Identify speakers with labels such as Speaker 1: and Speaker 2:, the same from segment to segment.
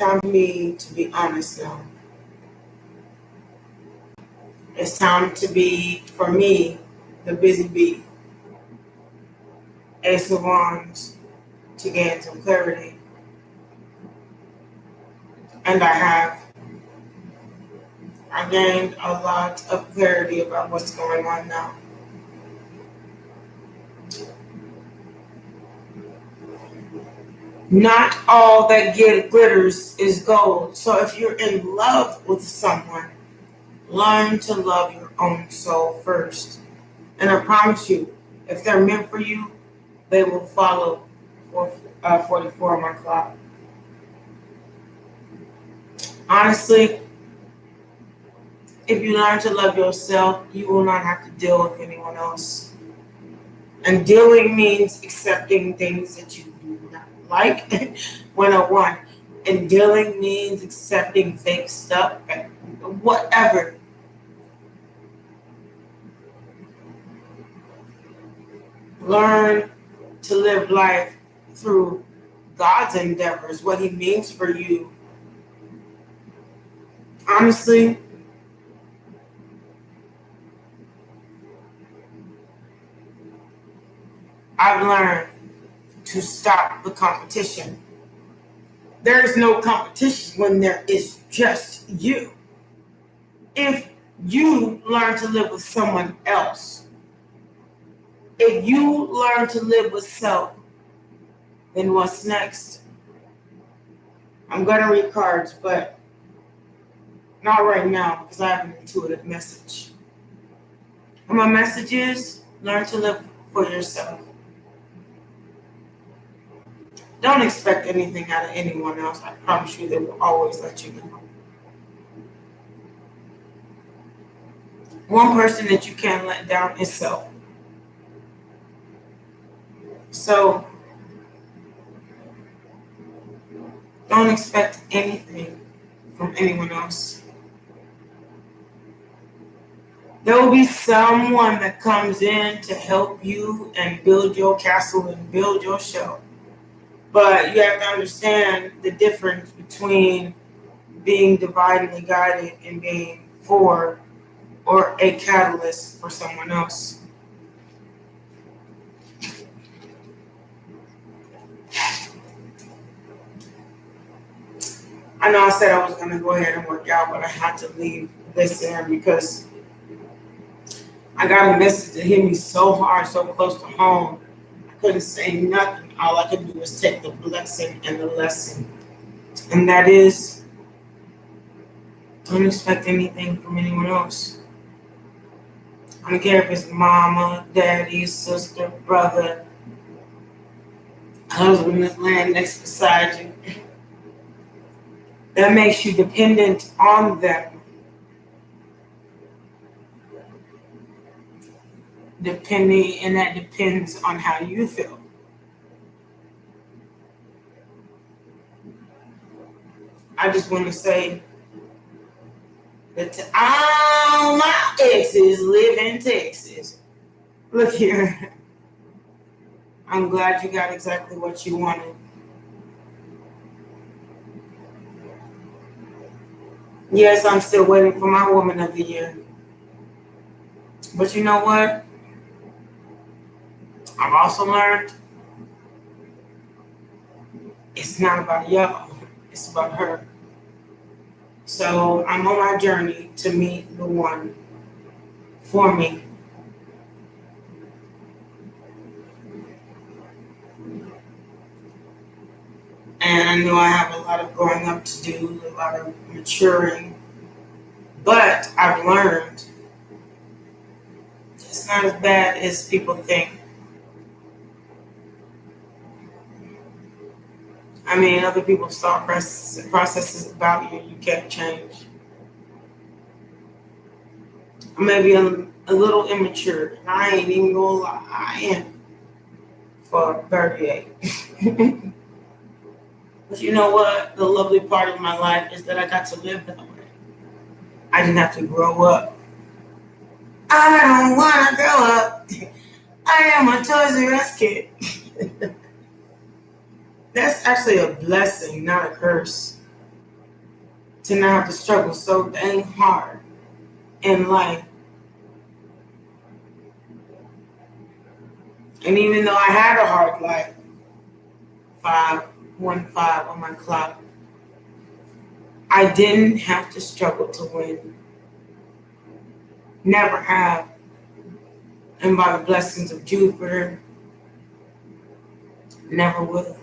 Speaker 1: time for me to be honest now. It's time to be, for me, the busy bee. Ace of Wands to gain some clarity. And I have. I gained a lot of clarity about what's going on now. Not all that glitters is gold. So if you're in love with someone, learn to love your own soul first. And I promise you, if they're meant for you, they will follow 44 on my clock. Honestly, if you learn to love yourself, you will not have to deal with anyone else. And dealing means accepting things that you do not like, 101. And dealing means accepting fake stuff, and whatever. Learn to live life through God's endeavors, what He means for you. Honestly, I've learned to stop the competition. There is no competition when there is just you. If you learn to live with someone else, if you learn to live with self, then what's next? I'm going to read cards, but not right now because I have an intuitive message. And my message is learn to live for yourself. Don't expect anything out of anyone else. I promise you they will always let you know. One person that you can't let down is self. So don't expect anything from anyone else. There will be someone that comes in to help you and build your castle and build your show. But you have to understand the difference between being divinely guided and being for or a catalyst for someone else. I know I said I was going to go ahead and work out, but I had to leave this in because I got a message that hit me so hard, so close to home. I couldn't say nothing. All I could do was take the blessing and the lesson. And that is, don't expect anything from anyone else. I don't care if it's mama, daddy, sister, brother, husband that's laying next beside you. That makes you dependent on them. And that depends on how you feel. I just want to say that to all my exes live in Texas. Look here. I'm glad you got exactly what you wanted. Yes, I'm still waiting for my woman of the year. But you know what? I've also learned it's not about y'all. It's about her. So I'm on my journey to meet the one for me. And I know I have a lot of growing up to do, a lot of maturing. But I've learned it's not as bad as people think. I mean, other people's thought processes about you, you can't change. I may be a little immature. I ain't even gonna lie. I am for 38. But you know what? The lovely part of my life is that I got to live that way. I didn't have to grow up. I don't want to grow up. I am a Toys R Us kid. That's actually a blessing, not a curse. to not have to struggle so dang hard in life. And even though I had a hard life, 515 on my clock, I didn't have to struggle to win. Never have. And by the blessings of Jupiter, never will.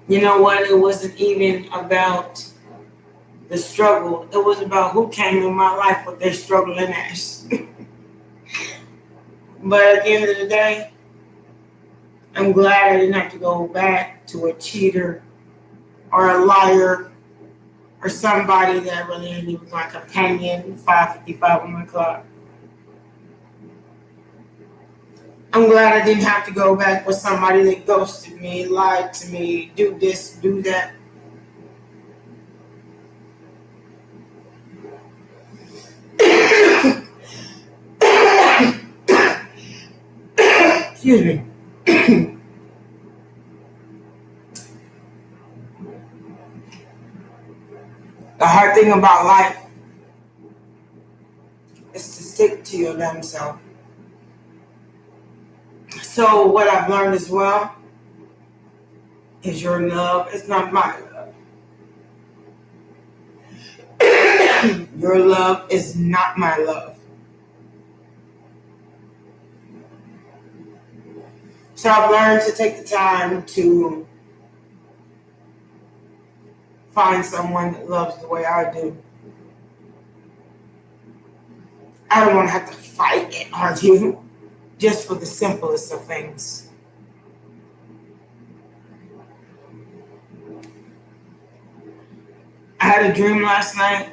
Speaker 1: You know what? It wasn't even about the struggle. It was about who came in my life with their struggling ass. But at the end of the day, I'm glad I didn't have to go back to a cheater or a liar or somebody that really ain't even my companion, 5:55 on my clock. I'm glad I didn't have to go back with somebody that ghosted me, lied to me, do this, do that. Excuse me. The hard thing about life is to stick to your damn self. So what I've learned as well is your love is not my love. Your love is not my love. So I've learned to take the time to find someone that loves the way I do. I don't want to have to fight and argue just for the simplest of things. I had a dream last night.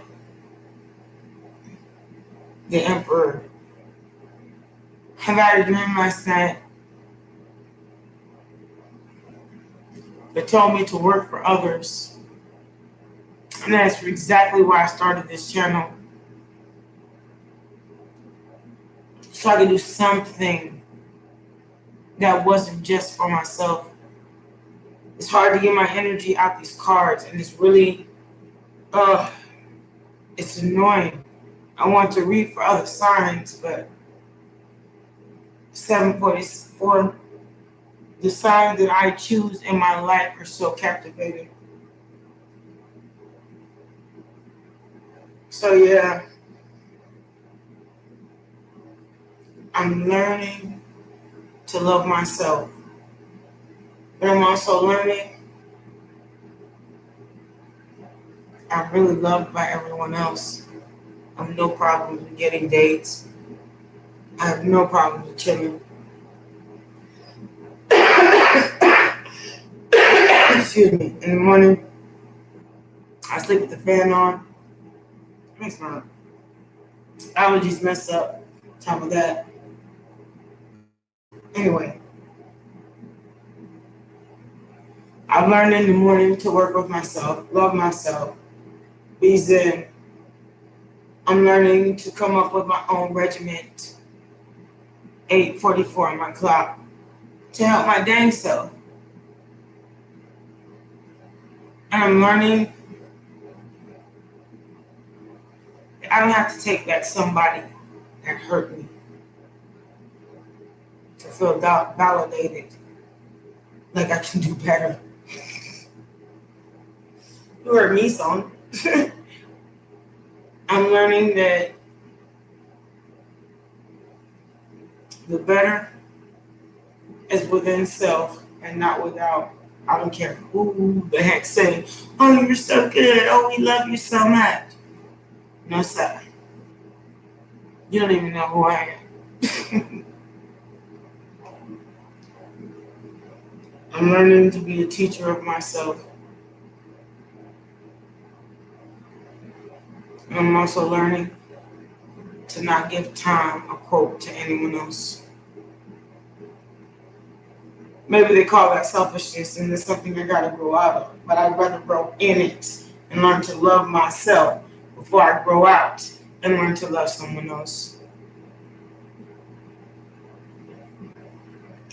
Speaker 1: The Emperor. I had a dream last night that told me to work for others. And that's exactly why I started this channel. So I could do something that wasn't just for myself. It's hard to get my energy out these cards, and it's really, it's annoying. I want to read for other signs, but 744, the signs that I choose in my life are so captivating. So yeah, I'm learning to love myself. But I'm also learning I'm really loved by everyone else. I have no problem with getting dates. I have no problem with chilling. Excuse me. In the morning, I sleep with the fan on. Makes my allergies mess up. Top of that. Anyway, I've learned in the morning to work with myself, love myself, be zen. I'm learning to come up with my own regiment, 8:44 on my clock, to help my dang self. And I'm learning that I don't have to take back somebody that hurt me to feel validated, like I can do better. You heard me, son. I'm learning that the better is within self and not without. I don't care who the heck say, oh, you're so good. Oh, we love you so much. No, sir. You don't even know who I am. I'm learning to be a teacher of myself. And I'm also learning to not give time or quote to anyone else. Maybe they call that selfishness, and it's something I gotta grow out of. But I'd rather grow in it and learn to love myself before I grow out and learn to love someone else.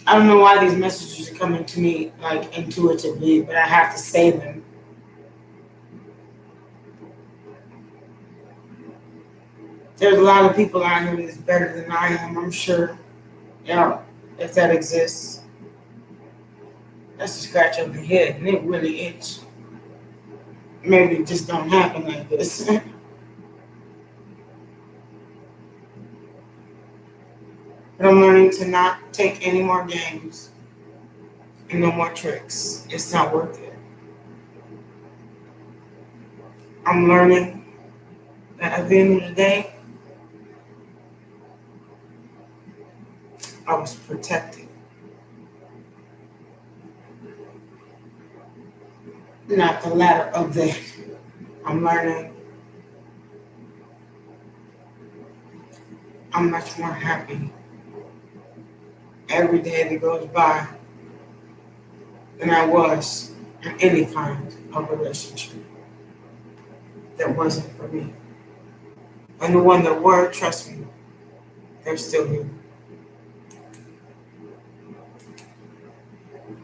Speaker 1: I don't know why these messages are coming to me like intuitively, but I have to say them. There's a lot of people out here that's better than I am, I'm sure. Yeah, if that exists. That's a scratch on the head, and it really is. Maybe it just don't happen like this. But I'm learning to not take any more games and no more tricks. It's not worth it. I'm learning that at the end of the day, I was protected. Not the latter of that. I'm learning I'm much more happy every day that goes by than I was in any kind of relationship that wasn't for me. And the one that were, trust me, they're still here.